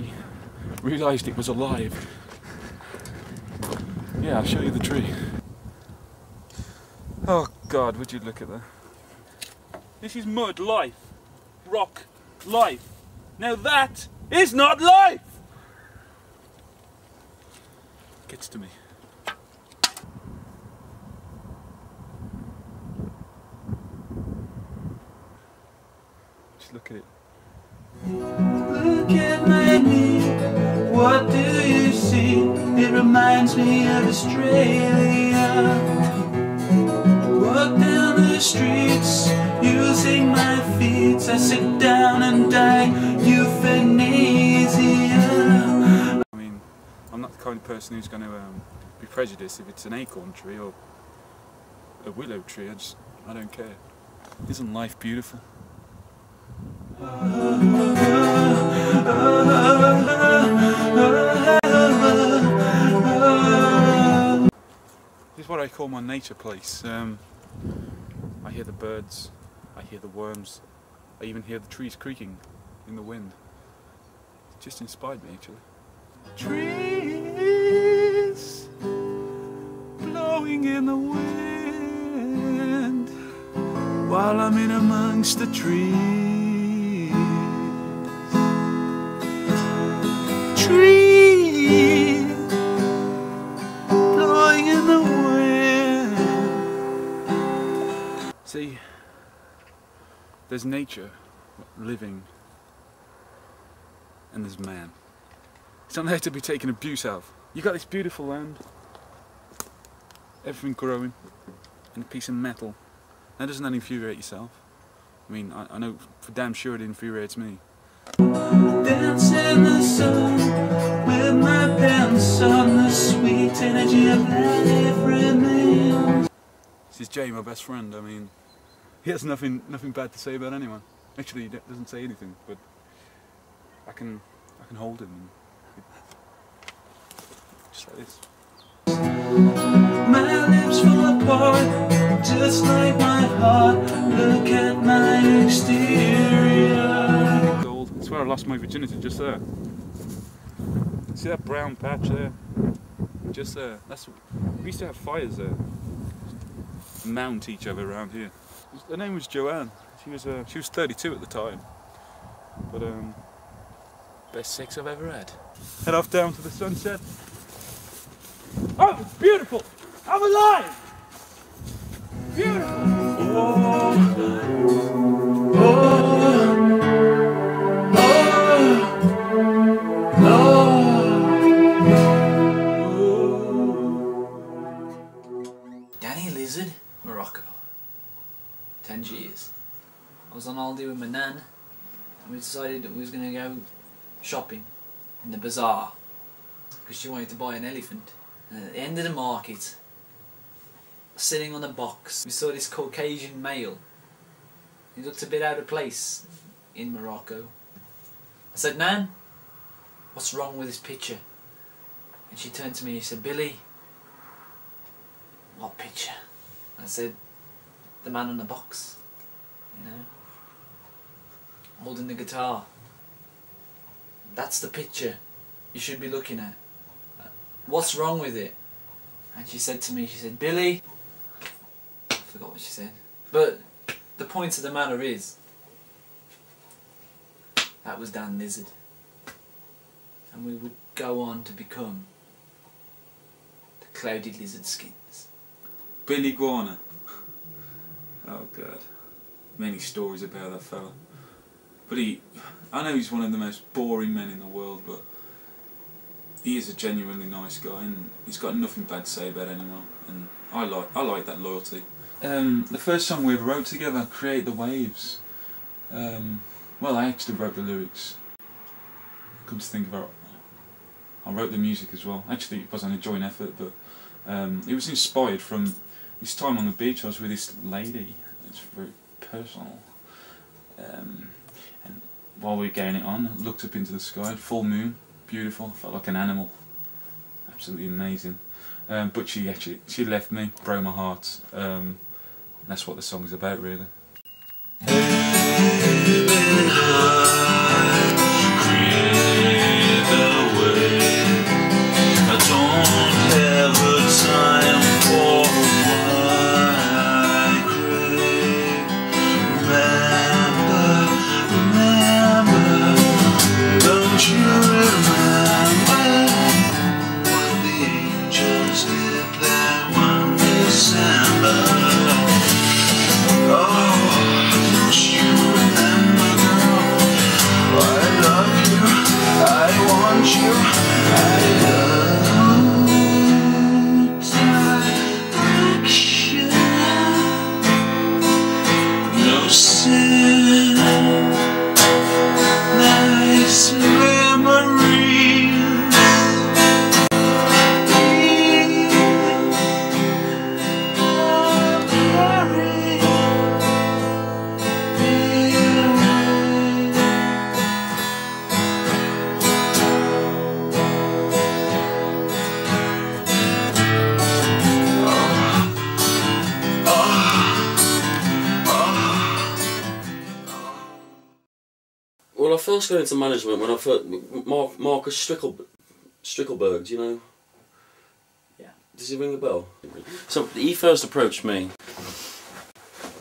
tree, realised it was alive. Yeah, I'll show you the tree. Oh God, would you look at that? This is mud life, rock life. Now that is not life! Gets to me. Just look at it. Look at my knee, what do you see? It reminds me of Australia. Walk down the streets, using my feet. I sit down and die, euthanasia. I mean, I'm not the kind of person who's going to be prejudiced if it's an acorn tree or a willow tree. I don't care. Isn't life beautiful? This is what I call my nature place. I hear the birds, I hear the worms, I even hear the trees creaking in the wind. It just inspired me, actually. Trees blowing in the wind while I'm in amongst the trees. Trees blowing in the wind. See, there's nature living and there's man. It's not there to be taken abuse of. You got this beautiful land, everything growing, and a piece of metal. Now doesn't that infuriate yourself? I mean, I know for damn sure it infuriates me. Dance in the sun with my pants on, the sweet energy of life remains. This is Jay, my best friend. I mean, he has nothing bad to say about anyone. Actually, he doesn't say anything, but I can hold him and just like this. My lips fall apart, just like my heart. Look at my exterior. Gold. That's where I lost my virginity, just there. See that brown patch there? Just there. We used to have fires there. Mount each other around here. Her name was Joanne. She was 32 at the time. But best sex I've ever had. Head off down to the sunset. Oh, it's beautiful! I'm alive! Beautiful! Danny Lizard, Morocco. 10 years. I was on holiday with my nan and we decided that we was going to go shopping in the bazaar because she wanted to buy an elephant. And at the end of the market, sitting on a box, we saw this Caucasian male. He looked a bit out of place in Morocco. I said, "Nan, what's wrong with this picture?" And she turned to me and said, "Billy, what picture?" I said, "The man on the box, you know, holding the guitar. That's the picture you should be looking at. What's wrong with it?" And she said to me, she said, "Billy," I forgot what she said, but the point of the matter is, that was Dan Lizard. And we would go on to become the Cloudy Lizard Skins. Billy Guana. Oh God. Many stories about that fella. But I know he's one of the most boring men in the world, but he is a genuinely nice guy and he's got nothing bad to say about anyone, and I like that loyalty. The first song we ever wrote together, Create the Waves, well, I actually wrote the lyrics. Come to think about it, I wrote the music as well. Actually it wasn't a joint effort, but it was inspired from this time on the beach. I was with this lady, it's very personal, and while we were getting it on, I looked up into the sky, full moon, beautiful, felt like an animal, absolutely amazing. But she left me, broke my heart. That's what the song is about, really. Create Well, I first got into management when I first... Marcus Strickelberg, do you know? Yeah. Does he ring a bell? So, he first approached me.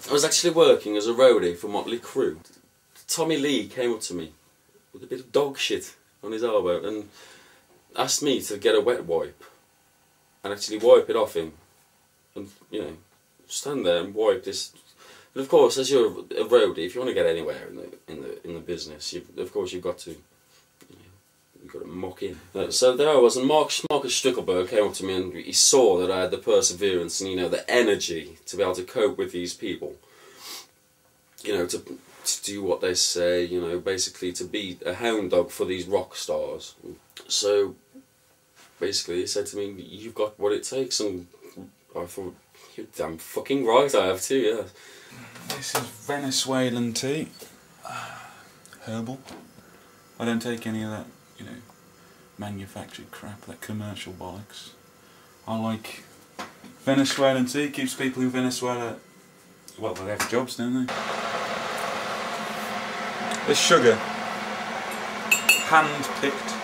I was actually working as a roadie for Motley Crue. Tommy Lee came up to me with a bit of dog shit on his elbow and asked me to get a wet wipe and actually wipe it off him. And, you know, stand there and wipe this... But of course, as you're a roadie, if you want to get anywhere in the business, of course you've got to muck in. So there I was, and Marcus Strickelberg came up to me and he saw that I had the perseverance and, you know, the energy to be able to cope with these people. You know, to do what they say, you know, basically to be a hound dog for these rock stars. So basically he said to me, "You've got what it takes," and I thought, "You're damn fucking right, I have too, yeah." This is Venezuelan tea. Herbal. I don't take any of that, you know, manufactured crap, that commercial bollocks. I like Venezuelan tea. Keeps people in Venezuela, well, they have jobs, don't they? The sugar. Hand-picked.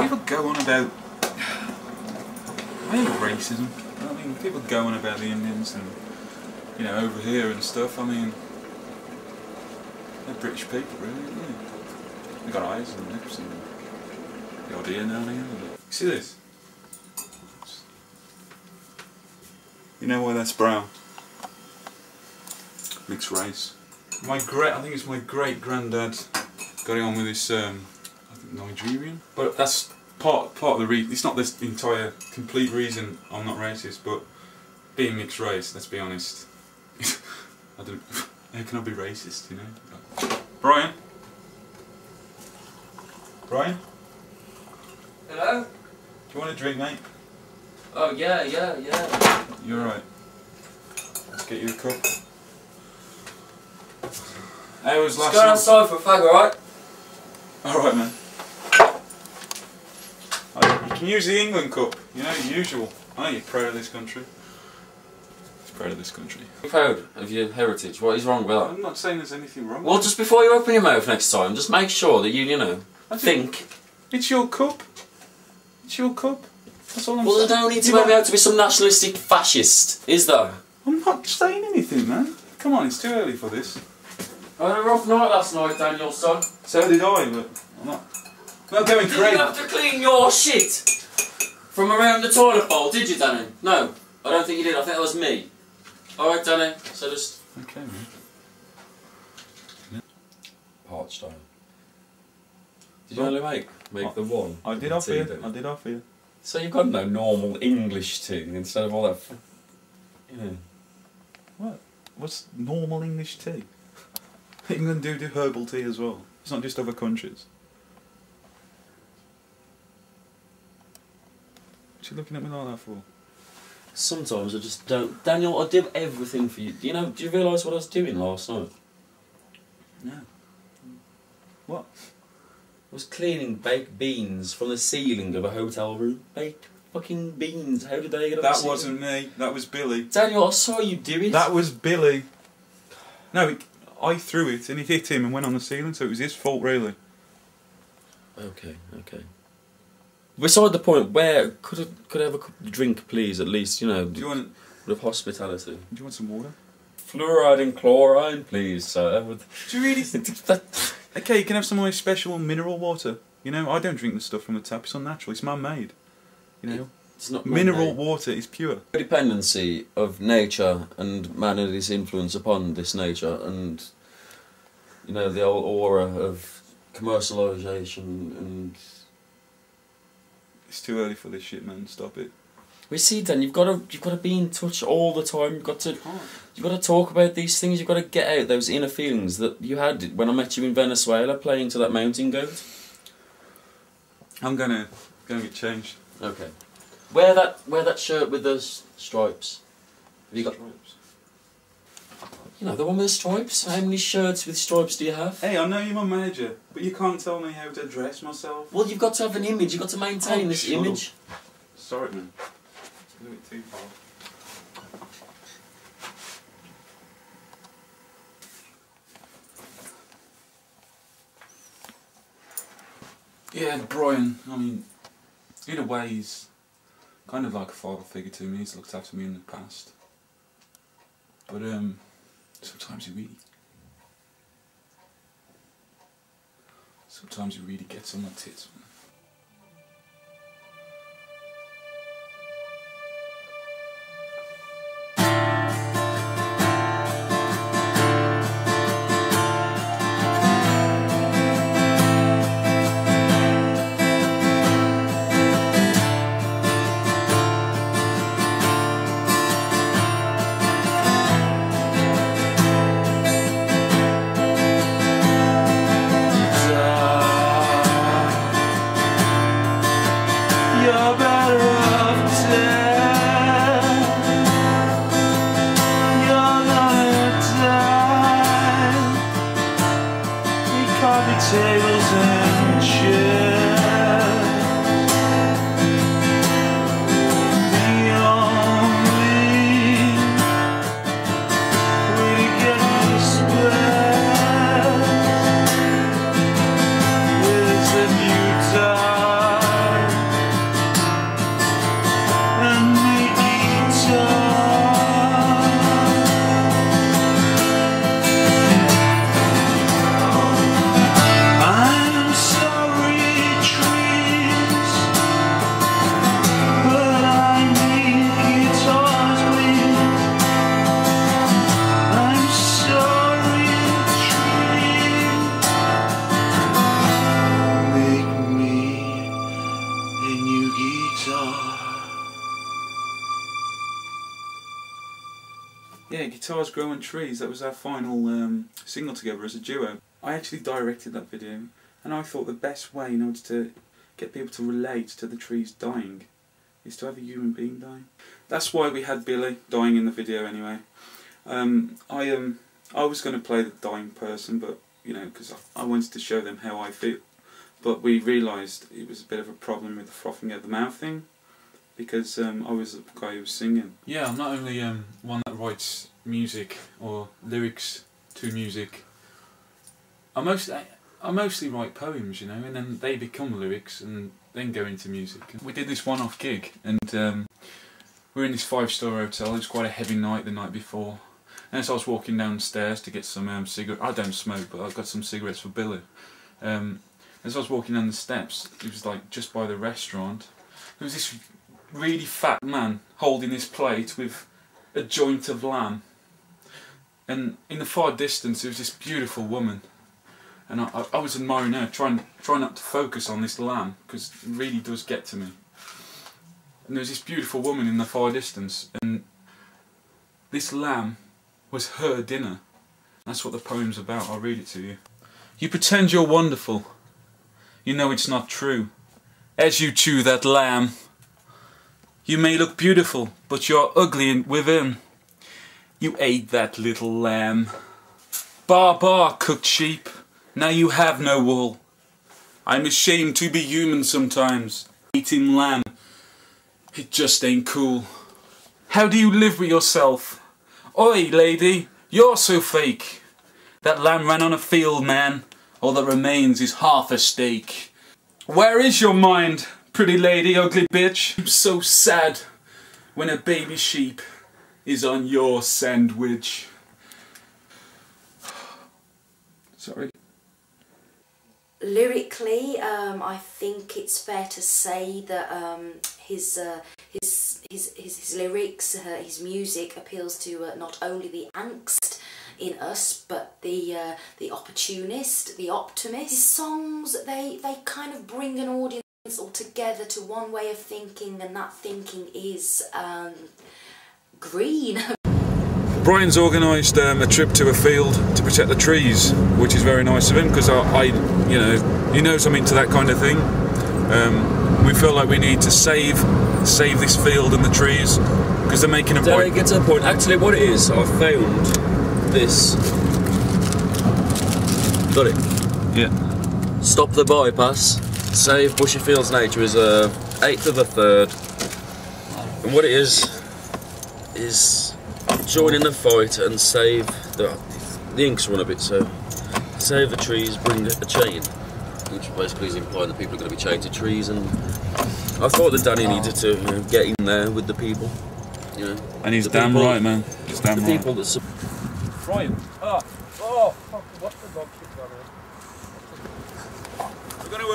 People go on about... I hate racism. I mean, people go on about the Indians and, you know, over here and stuff. I mean, they're British people, really, aren't they? They've got eyes and lips and the odd ear now and again. You see this? You know why that's brown? Mixed race. I think it's my great granddad got it on with this, I think Nigerian. But that's part of the reason. It's not this entire complete reason I'm not racist, but being mixed race, let's be honest. I don't. How can I be racist, you know? Brian? Brian? Hello? Do you want a drink, mate? Oh, yeah. You're right. Let's get you a cup. How was last Let's go outside for a fag, alright? Alright, man. You can use the England cup, you know, usual. I know you're proud of this country. Proud of this country. I'm proud of your heritage. What is wrong with that? I'm not saying there's anything wrong. Well, just before you open your mouth next time, just make sure that you know, think. It's your cup. It's your cup. That's all I'm saying. Well, there don't need to make me out to be some nationalistic fascist, is there? I'm not saying anything, man. Come on, it's too early for this. I had a rough night last night, Daniel, son. So did I, but I'm not going Did crazy. you have to clean your shit from around the toilet bowl, did you, Danny? No, I don't think you did. I think that was me. Alright, Danny, so just... Okay, man. Part style. Did you only make the one? I did offer you. I did offer you. So you've got no normal English tea instead of all that... You know... What? What's normal English tea? England do herbal tea as well. It's not just other countries. What are you looking at me like that for? Sometimes I just don't... Daniel, I did everything for you. Do you realise what I was doing last night? No. What? I was cleaning baked beans from the ceiling of a hotel room. Baked fucking beans. How did they get on the That ceiling? wasn't me. That was Billy. Daniel, I saw you do it. That was Billy. No, I threw it and it hit him and went on the ceiling, so it was his fault, really. Okay. Beside the point, where could I have a drink, please? At least, you know, Do you want? of hospitality. Do you want some water? Fluoride and chlorine, please, sir. Do you really think that? Okay, you can have some of my special mineral water. You know, I don't drink the stuff from the tap. It's unnatural. It's man-made. You know, It's not mineral man-made. water is pure. Dependency of nature and man and his influence upon this nature, and you know the old aura of commercialisation and. It's too early for this shit, man. Stop it. We see, Dan. You've got to be in touch all the time. You've got to talk about these things. You've got to get out those inner feelings that you had when I met you in Venezuela, playing to that mountain goat. I'm gonna get changed. Okay. Wear that shirt with those stripes. Have you got? You know, the one with the stripes. How many shirts with stripes do you have? Hey, I know you're my manager, but you can't tell me how to dress myself. Well, you've got to have an image. You've got to maintain this shut image. Sorry, man. It's a little bit too far. Yeah, Brian, I mean, in a way he's kind of like a father figure to me. He's looked after me in the past. But sometimes he really gets on my tits, man. You're better off dead. You're gonna die. We coffee tables and chairs. The only way to get respect is if you die. Yeah, Guitars Growing Trees, that was our final single together as a duo. I actually directed that video, and I thought the best way in order to get people to relate to the trees dying is to have a human being dying. That's why we had Billy dying in the video anyway. I was going to play the dying person, but you know, because I wanted to show them how I feel. But we realised it was a bit of a problem with the frothing at the mouth thing, because I was the guy who was singing. Yeah, I'm not only one that writes music or lyrics to music. I mostly write poems, you know, and then they become lyrics and then go into music. We did this one-off gig, and we were in this 5-star hotel. It was quite a heavy night the night before. And as I was walking downstairs to get some cigarettes, I don't smoke, but I got some cigarettes for Billy. As I was walking down the steps, it was like just by the restaurant, there was this really fat man holding this plate with a joint of lamb. And in the far distance there was this beautiful woman. And I was admiring her, trying not to focus on this lamb, because it really does get to me. And there was this beautiful woman in the far distance, and this lamb was her dinner. That's what the poem's about. I'll read it to you. You pretend you're wonderful. You know it's not true. As you chew that lamb, you may look beautiful, but you're ugly within. You ate that little lamb. Bar bar, cooked sheep. Now you have no wool. I'm ashamed to be human sometimes. Eating lamb, it just ain't cool. How do you live with yourself? Oi, lady, you're so fake. That lamb ran on a field, man. All that remains is half a steak. Where is your mind, pretty lady, ugly bitch? I'm so sad when a baby sheep is on your sandwich. Sorry. Lyrically, I think it's fair to say that his lyrics, his music appeals to not only the angst in us, but the opportunist, the optimist. His songs, they kind of bring an audience all together to one way of thinking, and that thinking is green. Brian's organised a trip to a field to protect the trees, which is very nice of him, because you know, he knows I'm into that kind of thing. We feel like we need to save this field and the trees, because they're making a point. Derek gets a point. Actually, what it is, I found this. Got it? Yeah. Stop the bypass. Save Bushy Fields Nature Reserve. 8th of the 3rd. And what it is join in the fight and save the ink's run a bit, so save the trees, bring a chain. which basically is implying that people are going to be chained to trees, and I thought that Danny needed to get in there with the people, you know. And he's the damn people, right, man. He's damn the right. people that... Brian. Oh, fuck, what's the dog shit going on? We're going to,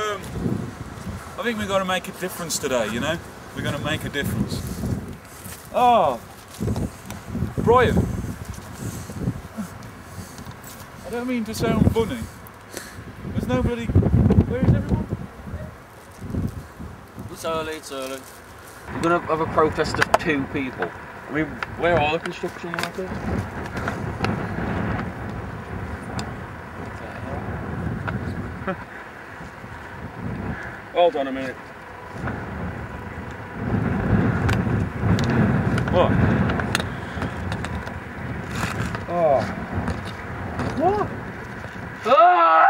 I think we've got to make a difference today, you know? We're going to make a difference. Oh, Brian. I don't mean to sound funny. There's nobody. Where is everyone? It's early, it's early. We're going to have a protest of 2 people. I mean, where are the construction workers? Hold on a minute. What? Oh. What? Ah!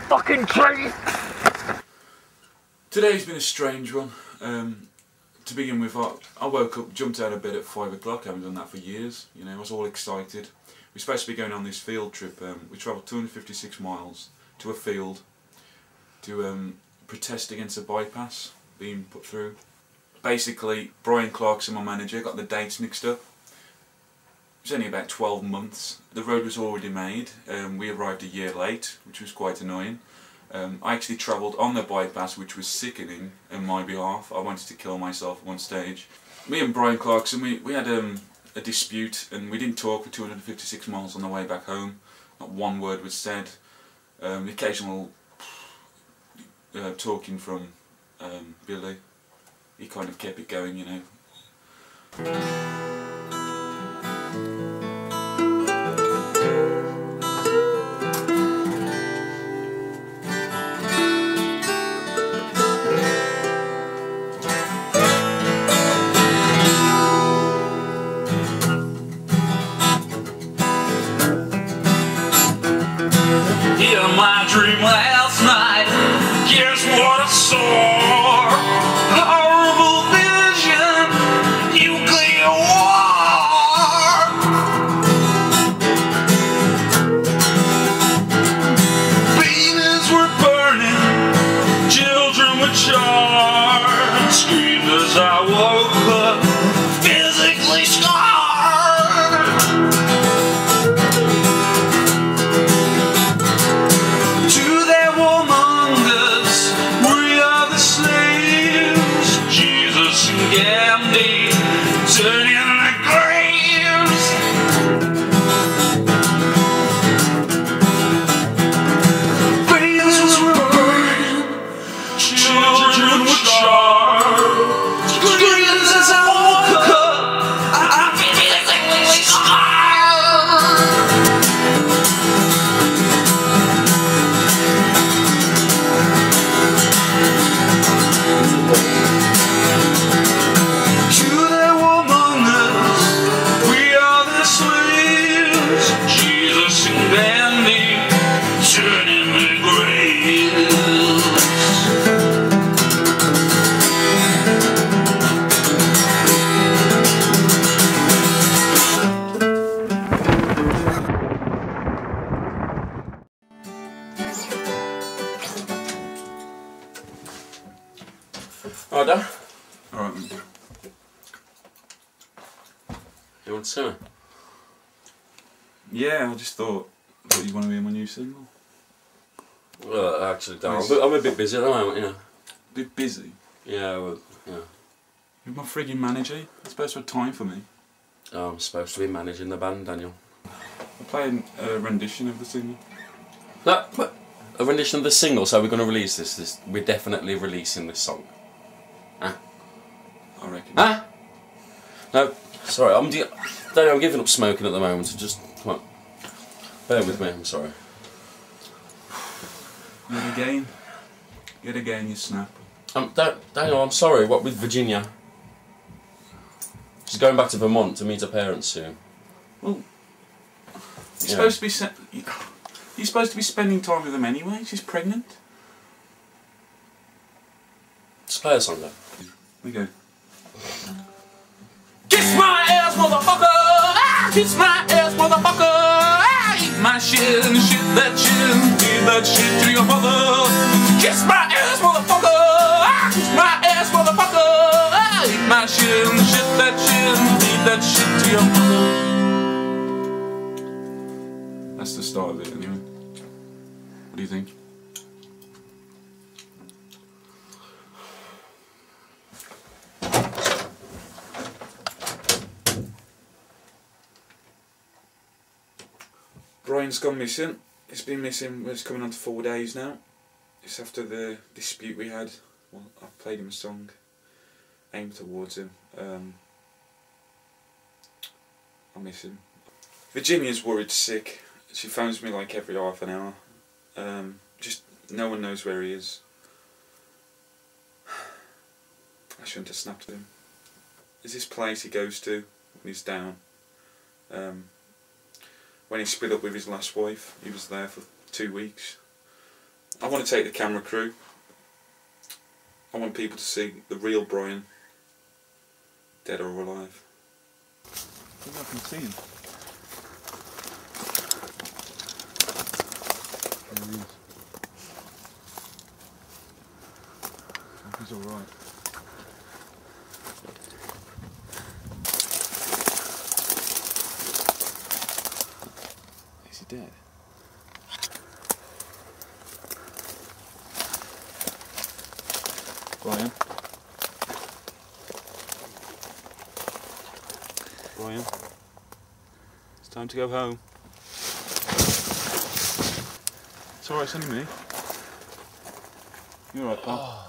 Fucking tree! Today's been a strange one. To begin with, I woke up, jumped out of bed at 5 o'clock. I haven't done that for years. You know, I was all excited. We're supposed to be going on this field trip. We travelled 256 miles to a field to protest against a bypass being put through. Basically, Brian Clarkson, my manager, got the dates mixed up. It was only about 12 months. The road was already made. We arrived a year late, which was quite annoying. I actually travelled on the bypass, which was sickening on my behalf. I wanted to kill myself at one stage. Me and Brian Clarkson, we had a dispute, and we didn't talk for 256 miles on the way back home. Not one word was said. The occasional talking from Billy. He kind of kept it going, you know. In my dream last night, here's what I saw. Horrible vision, nuclear war. Babies were burning, children were charred. Screamed as I woke up, physically scarred. Turning the graves. Babies were burning, children were charred. Screams as I woke up, I'm physically scarred. Alright, Dan. Alright. You want to see me? Yeah, I just thought you want to hear my new single. Well, actually, Dan, I'm a bit busy at the moment, you know. A bit busy. Yeah, well, yeah. You're my frigging manager. You're supposed to have time for me. Oh, I'm supposed to be managing the band, Daniel. I'm playing a rendition of the single. No, but a rendition of the single, so we're going to release this. We're definitely releasing this song. Huh? I reckon. Huh? No, sorry, Daniel, I'm giving up smoking at the moment, so just, come on. Bear with me, I'm sorry. Yet again, you snap. Daniel, I'm sorry, what with Virginia? She's going back to Vermont to meet her parents soon. Well, you're supposed to be spending time with them anyway. She's pregnant. Just play a song, then. We go. Kiss my ass, motherfucker! Ah, kiss my ass, motherfucker! Ah, my shit and shit that shit and feed that shit to your mother. Kiss my ass, motherfucker. Ah, kiss my ass, motherfucker. Ah, eat my shit and shit that shit and feed that shit to your mother. That's the start of it anyway. What do you think? Brian's gone missing. He's been missing, it's coming on to 4 days now. It's after the dispute we had. Well, I played him a song aimed towards him. I miss him. Virginia's worried sick. She phones me like every half an hour. Just no one knows where he is. I shouldn't have snapped at him. There's this place he goes to when he's down. When he split up with his last wife, he was there for 2 weeks. I want to take the camera crew. I want people to see the real Brian, dead or alive. I think I can see him. There he is. I hope he's alright. Is he dead? Brian? Brian? It's time to go home. It's alright, it's only me. You alright, pal?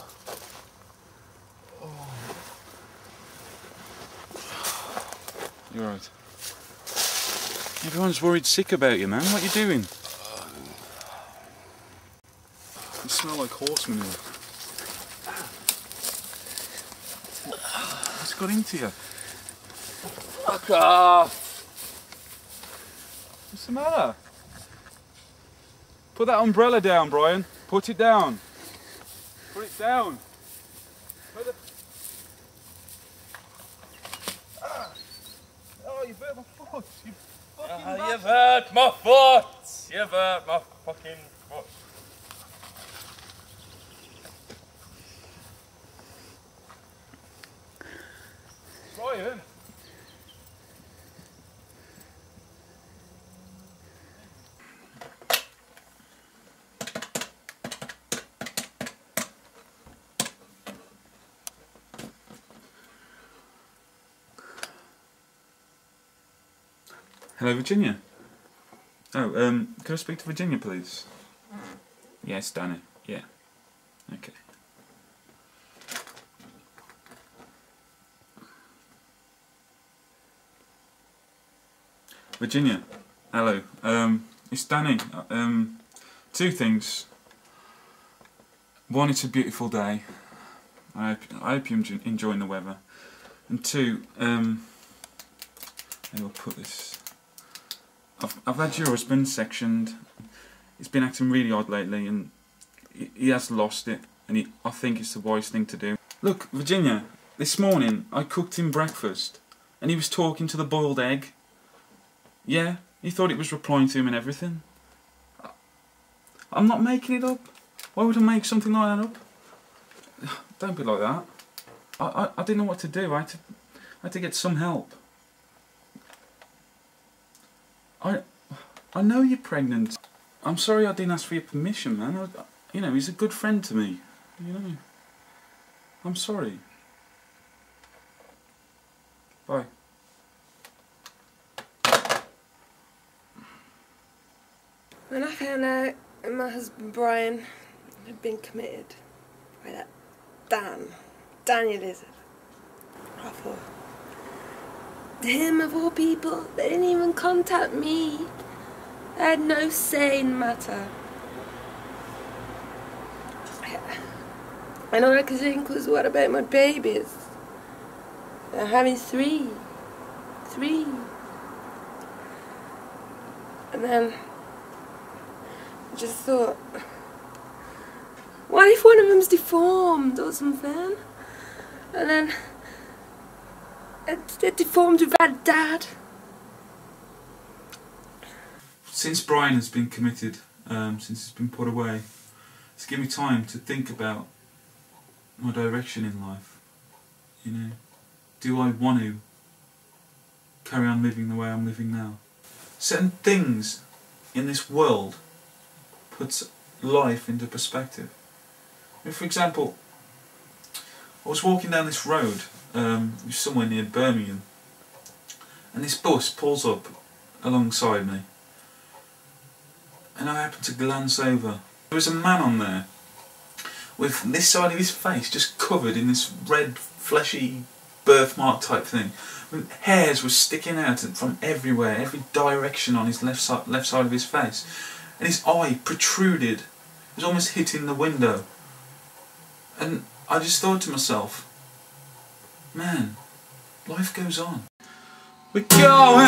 You alright? Everyone's worried sick about you, man. What are you doing? You smell like horse manure. What's got into you? Fuck off! What's the matter? Put that umbrella down, Brian. Put it down. Put it down. Put the... Oh, you've hurt my foot. You fucking bastard. You've hurt my foot! You've hurt my fucking foot. Brian? Hello, Virginia. Oh, can I speak to Virginia, please? Yes, Danny. Yeah. Okay. Virginia. Hello. It's Danny. Two things. One, it's a beautiful day. I hope you're enjoying the weather. And two, how do I put this? I've had your husband sectioned. He's been acting really odd lately, and he has lost it. And I think it's the wise thing to do. Look, Virginia. This morning I cooked him breakfast, and he was talking to the boiled egg. Yeah, he thought it was replying to him and everything. I'm not making it up. Why would I make something like that up? Don't be like that. I didn't know what to do. I had to get some help. I know you're pregnant. I'm sorry I didn't ask for your permission, man. You know, he's a good friend to me. You know. I'm sorry. Bye. When I found out that my husband Brian had been committed by that Danny Lizard, I thought, him of all people, they didn't even contact me. They had no say in the matter. And all I could think was, what about my babies? They're having three. And then I just thought, what if one of them's deformed or something? And then they're deformed without dad. since Brian has been committed, since he's been put away, it's given me time to think about my direction in life. You know, do I want to carry on living the way I'm living now? Certain things in this world puts life into perspective. I mean, for example, I was walking down this road, somewhere near Birmingham, and this bus pulls up alongside me, and I happened to glance over. There was a man on there with this side of his face just covered in this red, fleshy birthmark type thing. I mean, hairs were sticking out from everywhere, every direction on his left side of his face, and his eye protruded. It was almost hitting the window. And I just thought to myself, man, life goes on. We're going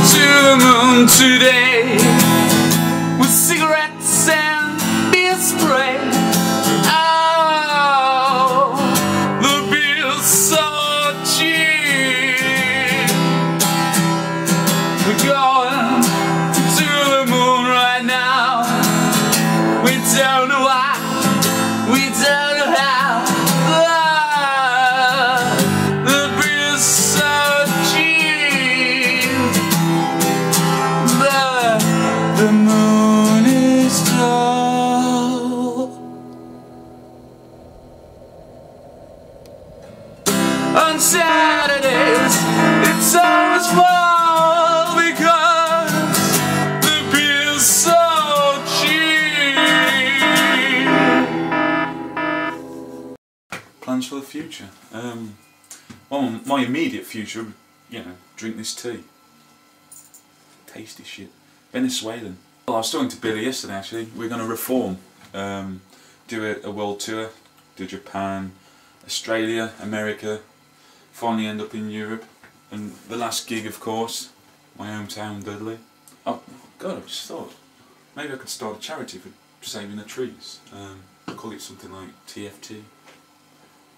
to the moon today with cigarettes and beer spray. Oh, the beer's so cheap. We're going to the moon right now. We don't know why, we don't know how. The beer's so cheap. The moon is tall. On Saturdays, it's always full because the beer's so cheap. Plans for the future? Well, my immediate future, you know, drink this tea. Tasty shit. Venezuelan. Well, I was talking to Billy yesterday actually. We're going to reform. Do a world tour. Do Japan, Australia, America. Finally end up in Europe. And the last gig, of course, my hometown, Dudley. Oh, God, I just thought, maybe I could start a charity for saving the trees. Call it something like TFT.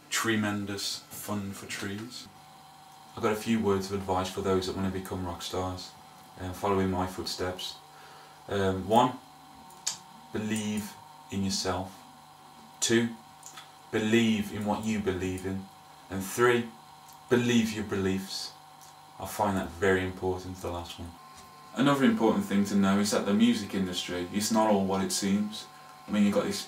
Tremendous Fund for Trees. I've got a few words of advice for those that want to become rock stars, following my footsteps. 1. Believe in yourself. 2. Believe in what you believe in. And 3. Believe your beliefs. I find that very important, the last one. Another important thing to know is that the music industry is not all what it seems. I mean, you've got this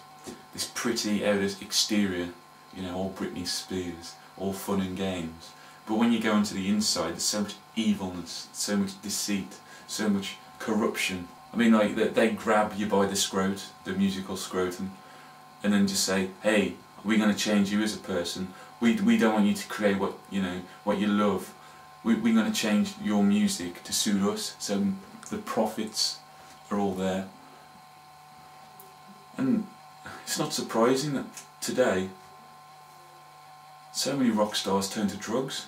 pretty outer exterior, you know, all Britney Spears, all fun and games. But when you go into the inside, there's so much evilness, so much deceit, so much corruption. I mean, like, they grab you by the scrot, the musical scrotum, and then just say, hey, we're going to change you as a person. We don't want you to create what you love. We're going to change your music to suit us, so the profits are all there. And it's not surprising that today so many rock stars turn to drugs.